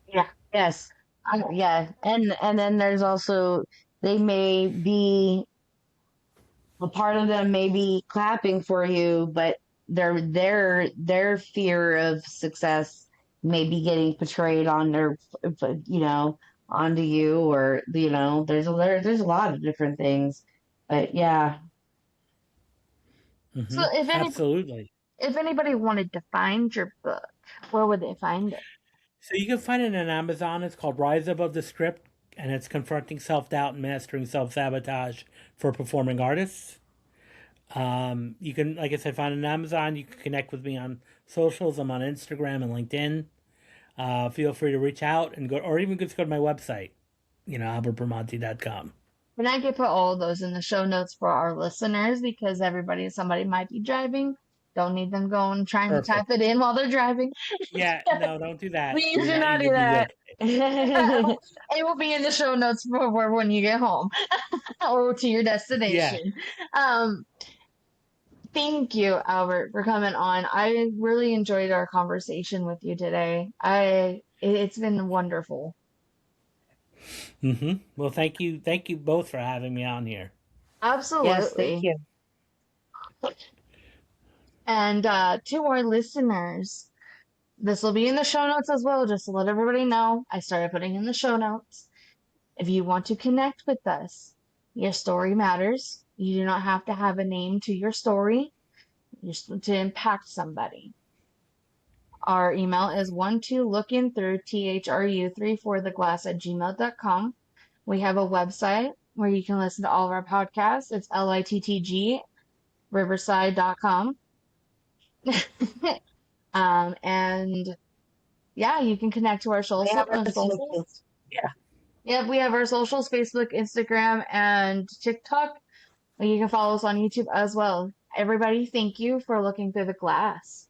S1: Yeah.
S3: Yes.
S1: I,
S3: Yeah. And then there's also they may be a part of them may be clapping for you, but their fear of success may be getting portrayed on their you know onto you, or there's a lot of different things, but yeah.
S1: so
S2: mm-hmm, absolutely.
S1: if anybody wanted to find your book, where would they find it?
S2: So you can find it on Amazon. It's called Rise Above the Script, and it's confronting self doubt and mastering self sabotage for performing artists. You can, like I said, find it on Amazon. You can connect with me on socials. I'm on Instagram and LinkedIn. Feel free to reach out and go, or even just go to my website, albertbramante.com.
S1: And I could put all of those in the show notes for our listeners because somebody might be driving. Don't need them going trying to type
S2: Perfect.
S1: it in while they're driving.
S2: Yeah, no, don't do that.
S1: Please do not do
S2: You'll be
S1: that.
S2: good.
S1: It will be in the show notes for when you get home or to your
S2: Yeah.
S1: destination. Um, Thank you, Albert, for coming on. I really enjoyed our conversation with you today. It's been wonderful.
S2: Mm-hmm. Well, thank you both for having me on here.
S3: Yes, thank
S1: Absolutely.
S3: you.
S1: And to our listeners, this will be in the show notes as well, just to let everybody know. I started putting in the show notes. If you want to connect with us, your story matters. You do not have to have a name to your story to impact somebody. Our email is 12lookingthrough THRU34theglass@gmail.com. We have a website where you can listen to all of our podcasts. It's littg riverside.com. And yeah, you can connect to our
S3: We have our
S1: socials.
S3: yeah.
S1: Yep, we have our socials, Facebook, Instagram, and TikTok. You can follow us on YouTube as well. Everybody, thank you for looking through the glass.